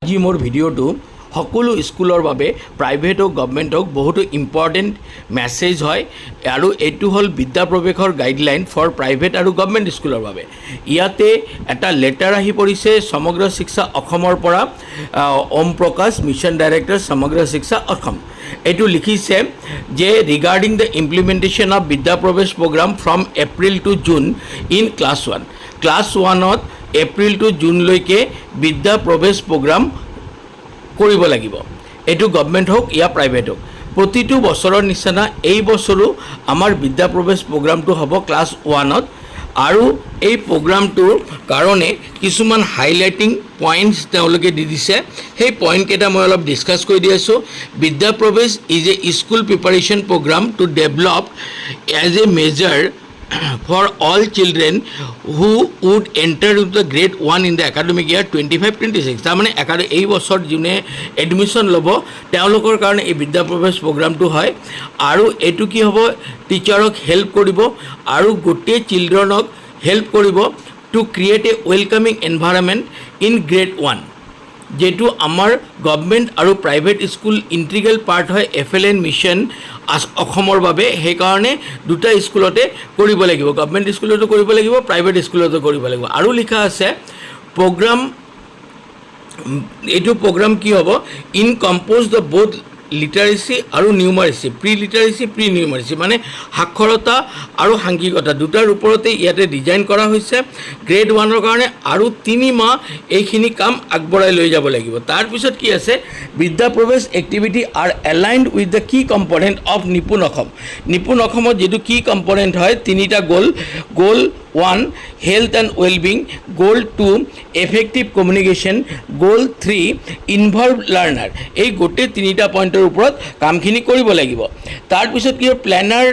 আজি মোৰ ভিডিঅ'টো সকলো স্কুলৰ বাবে প্ৰাইভেট হওক গভৰ্ণমেণ্ট হওক বহুতো ইম্পৰ্টেণ্ট মেছেজ হয় আৰু এইটো হ'ল বিদ্যা প্ৰৱেশৰ গাইডলাইন ফৰ প্ৰাইভেট আৰু গভৰ্ণমেণ্ট স্কুলৰ বাবে। ইয়াতে এটা লেটাৰ আহি পৰিছে সমগ্ৰ শিক্ষা অসমৰ পৰা, ওম প্ৰকাশ মিছন ডাইৰেক্টৰ সমগ্ৰ শিক্ষা অসম। এইটো লিখিছে যে regarding the implementation of Vidya Pravesh programme from April to June in class 1। Class 1ত এপ্ৰিল টু জুনলৈকে বিদ্যা প্ৰৱেশ প্ৰগ্ৰাম কৰিব লাগিব। এইটো গভৰ্ণমেণ্ট হওক ইয়া প্ৰাইভেট হওক। প্ৰতিটো বছৰৰ নিচিনা এই বছৰো আমাৰ বিদ্যা প্ৰৱেশ প্ৰগ্ৰামটো হ'ব ক্লাছ 1ত আৰু এই প্ৰগ্ৰামটোৰ কাৰণে কিছুমান হাইলাইটিং পইণ্টছ তেওঁলোকে দি দিছে। সেই পইণ্টকেইটা মই অলপ ডিছকাছ কৰি দি আছোঁ। Vidya Pravesh is a school preparation program to develop as a measure for all children who would enter into the grade 1 in the academic year 25-26। তাৰমানে এই বছৰ যোনে এডমিশ্যন ল'ব তেওঁলোকৰ কাৰণে এই বিদ্যা প্ৰৱেশ প্ৰগ্ৰামটো হয় আৰু এইটো কি হ'ব, টিচাৰক হেল্প কৰিব আৰু গোটেই চিলড্ৰেনক হেল্প কৰিব two create A welcoming environment in grade 1, যেটো আমাৰ গভৰ্ণমেণ্ট আৰু প্ৰাইভেট স্কুল ইণ্টিগ্ৰেল পাৰ্ট হয় FLN মিছন অসমৰ বাবে। সেইকাৰণে দুটা স্কুলতে কৰিব লাগিব, গভৰ্ণমেণ্ট স্কুলতো কৰিব লাগিব, প্ৰাইভেট স্কুলতো কৰিব লাগিব। আৰু লিখা আছে প্ৰগ্ৰাম, এইটো প্ৰগ্ৰাম কি হ'ব, encompass the both literacy আৰু নিউমাৰেচি, প্ৰি লিটাৰেচি প্ৰি নিউমাৰেচি, মানে সাক্ষৰতা আৰু সাংঘিকতা দুটাৰ ওপৰতে ইয়াতে ডিজাইন কৰা হৈছে গ্ৰেড 1ৰ কাৰণে। আৰু 3 মাহ এইখিনি কাম আগবঢ়াই লৈ যাব লাগিব। তাৰপিছত কি আছে, বিদ্যা প্ৰৱেশ activity R aligned with the কি কম্পনেণ্ট অফ নিপুণ অসম। নিপুণ অসমত যিটো কি কম্পনেণ্ট হয়, 3টা গ'ল 1 হেল্থ এণ্ড ৱেলবিং, গ'ল 2 এফেক্টিভ কমিউনিকেশ্যন, গ'ল 3 ইনভলভ লাৰ্ণাৰ। এই গোটেই 3টা পইণ্টৰ ওপৰত কামখিনি কৰিব লাগিব। তাৰপিছত কি হয়, planner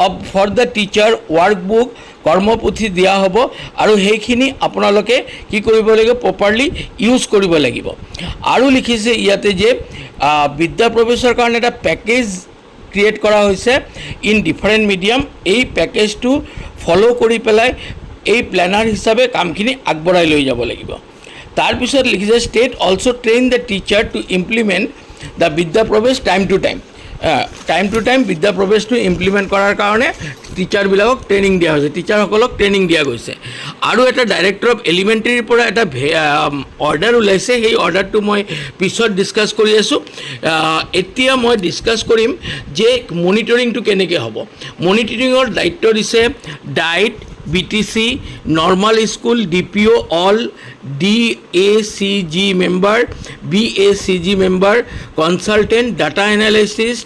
of for the teacher workbook, কৰ্মপুথি দিয়া হ'ব আৰু সেইখিনি আপোনালোকে কি কৰিব লাগিব, প্ৰপাৰলি ইউজ কৰিব লাগিব। আৰু লিখিছে ইয়াতে যে বিদ্যা প্ৰৱেশৰ কাৰণে এটা পেকেজ ক্ৰিয়েট কৰা হৈছে ইন ডিফাৰেণ্ট মিডিয়াম। এই পেকেজটো ফ'ল' কৰি পেলাই এই প্লেনাৰ হিচাপে কামখিনি আগবঢ়াই লৈ যাব লাগিব। তাৰপিছত লিখিছে state also' train the teacher to implement the Vidya Pravesh time to time বিদ্যা প্ৰৱেশটো ইমপ্লিমেণ্ট কৰাৰ কাৰণে টিচাৰবিলাকক ট্ৰেইনিং দিয়া হৈছে, টিচাৰসকলক ট্ৰেইনিং দিয়া গৈছে। আৰু এটা ডাইৰেক্টৰ অফ এলিমেণ্টেৰীৰ পৰা এটা অৰ্ডাৰ ওলাইছে, সেই অৰ্ডাৰটো মই পিছত ডিছকাছ কৰি আছোঁ। এতিয়া মই ডিছকাছ কৰিম যে মনিটৰিংটো কেনেকৈ হ'ব। মনিটৰিঙৰ দায়িত্ব দিছে DIET, BTC, normal school, DPO, all DACG member, BACG member, consultant, data analysis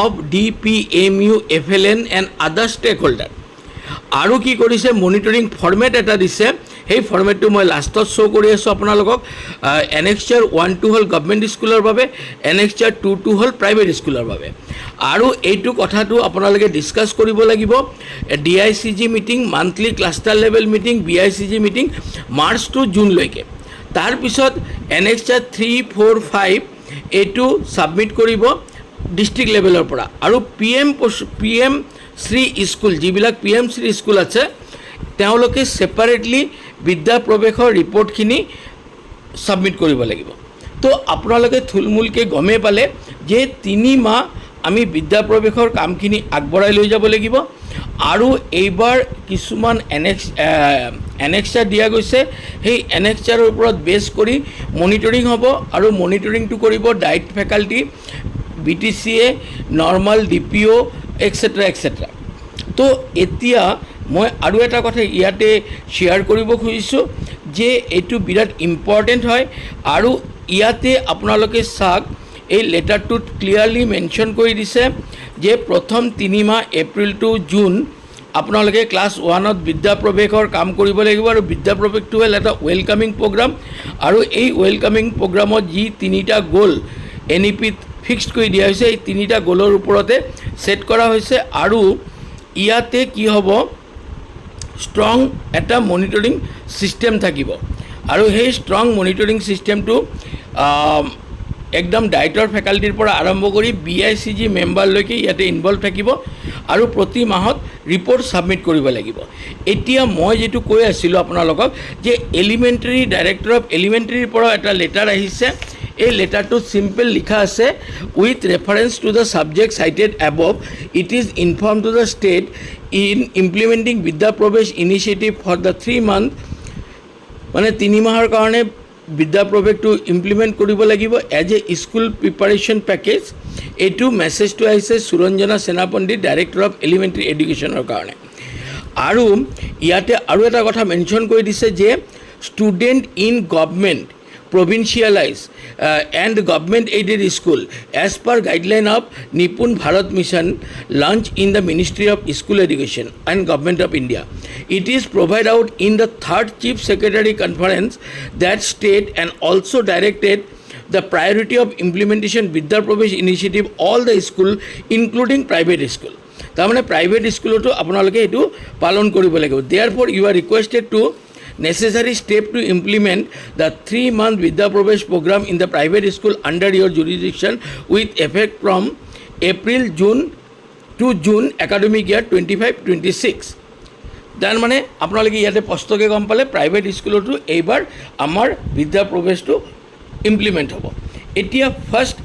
of DPMU, FLN and other stakeholder. আৰু কি কৰিছে, মনিটৰিং ফৰ্মেট এটা দিছে, সেই ফৰ্মেটটো মই লাষ্টত শ্ব' কৰি আছোঁ আপোনালোকক। Annexure 1-2 হ'ল গভৰ্ণমেণ্ট স্কুলৰ বাবে, Annexure 2-2 হ'ল প্ৰাইভেট স্কুলৰ বাবে। আৰু এইটো কথাটো আপোনালোকে ডিছকাছ কৰিব লাগিব। DICG meeting, monthly cluster level meeting, BICG meeting March to জুনলৈকে। তাৰপিছত Annexure 3, 4, 5 এইটো ছাবমিট কৰিব ডিষ্ট্ৰিক্ট লেভেলৰ পৰা। আৰু PM শ্ৰী স্কুল, যিবিলাক PM শ্ৰী স্কুল আছে তেওঁলোকে ছেপাৰেটলি বিদ্যা প্ৰৱেশৰ ৰিপৰ্টখিনি ছাবমিট কৰিব লাগিব। তো আপোনালোকে থুলমূলকৈ গমেই পালে যে 3 মাহ আমি বিদ্যা প্ৰৱেশৰ কামখিনি আগবঢ়াই লৈ যাব লাগিব। আৰু এইবাৰ কিছুমান এনেক্সাৰ দিয়া গৈছে, সেই এনেক্সাৰৰ ওপৰত বেছ কৰি মনিটৰিং হ'ব আৰু মনিটৰিংটো কৰিব DIET faculty, BTCA, normal DPO etcetera. তো এতিয়া মই আৰু এটা কথা ইয়াতে শ্বেয়াৰ কৰিব খুজিছোঁ যে এইটো বিৰাট ইম্পৰ্টেণ্ট হয়। আৰু ইয়াতে আপোনালোকে চাওক, এই লেটাৰটোত ক্লিয়াৰলি মেনশ্যন কৰি দিছে যে প্ৰথম 3 মাহ এপ্ৰিল টু জুন আপোনালোকে ক্লাছ 1ত বিদ্যা প্ৰৱেশৰ কাম কৰিব লাগিব। আৰু বিদ্যা প্ৰৱেশটো হ'ল এটা ৱেলকামিং প্ৰগ্ৰাম। আৰু এই ৱেলকামিং প্ৰগ্ৰামত যি 3টা গ'ল NEPত ফিক্সড কৰি দিয়া হৈছে, এই 3টা গ'লৰ ওপৰতে ছেট কৰা হৈছে। আৰু ইয়াতে কি হ'ব, ষ্ট্ৰং এটা মনিটৰিং ছিষ্টেম থাকিব। আৰু সেই ষ্ট্ৰং মনিটৰিং ছিষ্টেমটো একদম ডাইটৰ ফেকাল্টিৰ পৰা আৰম্ভ কৰি BICG মেম্বাৰলৈকে ইয়াতে ইনভলভ থাকিব। আৰু প্ৰতি মাহত ৰিপৰ্ট ছাবমিট কৰিব লাগিব। এতিয়া মই যেটো কৈ আছিলোঁ আপোনালোকক যে এলিমেণ্টাৰী ডাইৰেক্টৰ অফ এলিমেণ্টাৰীৰ পৰা এটা লেটাৰ আহিছে। এই লেটাৰটো সিম্পল লিখা আছে, with reference to the subject cited above it is inform to the state in implementing Vidya Pravesh initiative for the 3 month, মানে 3 মাহৰ কাৰণে বিদ্যা প্ৰৱেশটো ইমপ্লিমেণ্ট কৰিব লাগিব as a school preparation package. এইটো মেছেজটো আহিছে Suranjana Senapandit, director of elementary এডুকেশ্যনৰ কাৰণে। আৰু ইয়াতে আৰু এটা কথা মেনশ্যন কৰি দিছে যে student in government provincialized and government aided school as per guideline of Nipun Bharat Mission launched in the Ministry of School Education and Government of India. It is provided out in the 3rd Chief Secretary Conference that state and also directed the priority of implementation Vidya Pravesh initiative all the school including private school. তাৰমানে private স্কুলতো আপোনালোকে এইটো পালন কৰিব লাগিব। Therefore you are requested to necessary step to implement the 3 month Vidya Pravesh program in the private school under your jurisdiction with effect from April to June academic year 25-26. তাৰ মানে আপোনালোকে ইয়াতে স্পষ্টকৈ গম পালে প্ৰাইভেট স্কুলতো এইবাৰ আমাৰ বিদ্যা প্ৰৱেশটো ইমপ্লিমেণ্ট হ'ব। এতিয়া ফাৰ্ষ্ট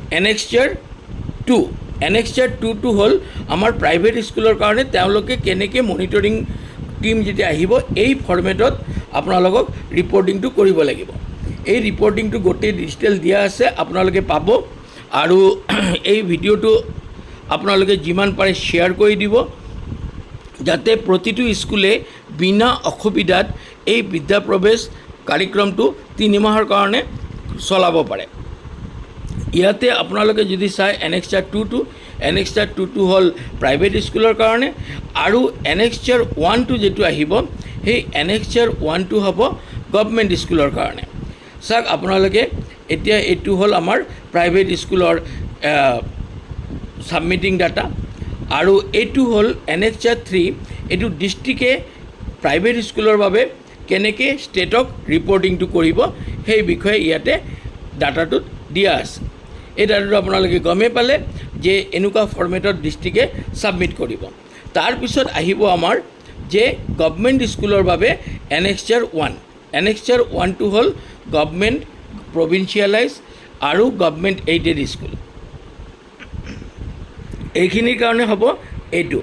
এনেক্সাৰ 2টো হ'ল আমাৰ প্ৰাইভেট স্কুলৰ কাৰণে তেওঁলোকে কেনেকৈ মনিটৰিং টিম যেতিয়া আহিব এই ফৰ্মেটত আপোনালোকক ৰিপৰ্টিংটো কৰিব লাগিব। এই ৰিপৰ্টিংটো গোটেই ডিজিটেল দিয়া আছে, আপোনালোকে পাব। আৰু এই ভিডিঅ'টো আপোনালোকে যিমান পাৰে শ্বেয়াৰ কৰি দিব যাতে প্ৰতিটো স্কুলে বিনা অসুবিধাত এই বিদ্যা প্ৰৱেশ কাৰ্যক্ৰমটো 3 মাহৰ কাৰণে চলাব পাৰে। ইয়াতে আপোনালোকে যদি চাই এনেক্সাৰ 2টো হ'ল প্ৰাইভেট স্কুলৰ কাৰণে, আৰু এনেক্সাৰ 1টো যেটো আহিব সেই এনেক্সাৰ 1টো হ'ব গভৰ্ণমেণ্ট স্কুলৰ কাৰণে। চাওক আপোনালোকে এতিয়া এইটো হ'ল আমাৰ প্ৰাইভেট স্কুলৰ ছাবমিটিং ডাটা, আৰু এইটো হ'ল এনেক্সাৰ 3, এইটো ডিষ্ট্ৰিক্টে প্ৰাইভেট স্কুলৰ বাবে কেনেকৈ ষ্টেটক ৰিপৰ্টিংটো কৰিব সেই বিষয়ে ইয়াতে ডাটাটোত দিয়া আছে। এই ডাটাটো আপোনালোকে গমেই পালে যে এনেকুৱা ফৰ্মেটত ডিষ্ট্ৰিক্টে ছাবমিট কৰিব। তাৰপিছত আহিব আমাৰ যে গভৰ্ণমেণ্ট স্কুলৰ বাবে এনেক্সাৰ 1টো হ'ল গভৰ্ণমেণ্ট প্ৰভিঞ্চিয়েলাইজ আৰু গভৰ্ণমেণ্ট এইডেড স্কুল। এইখিনিৰ কাৰণে হ'ব এইটো,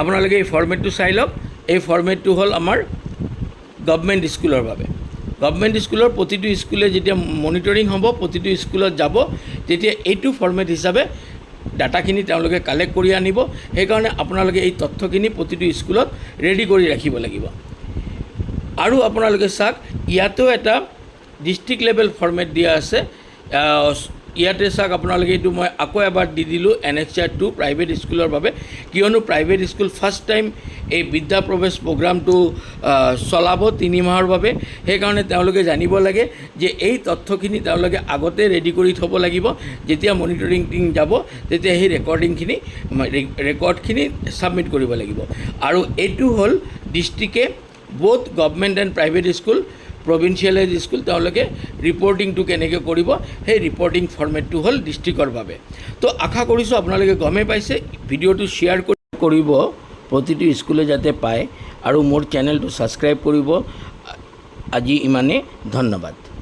আপোনালোকে এই ফৰ্মেটটো চাই লওক। এই ফৰ্মেটটো হ'ল আমাৰ গভৰ্ণমেণ্ট স্কুলৰ বাবে। গভৰ্ণমেণ্ট স্কুলৰ প্ৰতিটো স্কুলে যেতিয়া মনিটৰিং হ'ব, প্ৰতিটো স্কুলত যাব, তেতিয়া এইটো ফৰ্মেট হিচাপে ডাটাখিনি তেওঁলোকে কালেক্ট কৰি আনিব। সেইকাৰণে আপোনালোকে এই তথ্যখিনি প্ৰতিটো স্কুলত ৰেডি কৰি ৰাখিব লাগিব। আৰু আপোনালোকে চাওক ইয়াতেও এটা ডিষ্ট্ৰিক্ট লেভেল ফৰ্মেট দিয়া আছে। ইয়াতে চাওক আপোনালোকে এইটো মই আকৌ এবাৰ দি দিলোঁ এনেক্সাৰ 2 প্ৰাইভেট স্কুলৰ বাবে, কিয়নো প্ৰাইভেট স্কুল ফাৰ্ষ্ট টাইম এই বিদ্যা প্ৰৱেশ প্ৰগ্ৰামটো চলাব 3 মাহৰ বাবে। সেইকাৰণে তেওঁলোকে জানিব লাগে যে এই তথ্যখিনি তেওঁলোকে আগতে ৰেডি কৰি থ'ব লাগিব। যেতিয়া মনিটৰিং টিম যাব তেতিয়া সেই ৰেকৰ্ডখিনি ছাবমিট কৰিব লাগিব। আৰু এইটো হ'ল ডিষ্ট্ৰিক্টে both government and private school provincialise school তেওঁলোকে ৰিপৰ্টিংটো কেনেকৈ কৰিব সেই ৰিপৰ্টিং ফৰ্মেটটো হ'ল ডিষ্ট্ৰিক্টৰ বাবে। তো আশা কৰিছোঁ আপোনালোকে গমেই পাইছে। ভিডিঅ'টো শ্বেয়াৰ কৰিব প্ৰতিটো স্কুলে যাতে পায়, আৰু মোৰ চেনেলটো ছাবস্ক্ৰাইব কৰিব। আজি ইমানেই, ধন্যবাদ।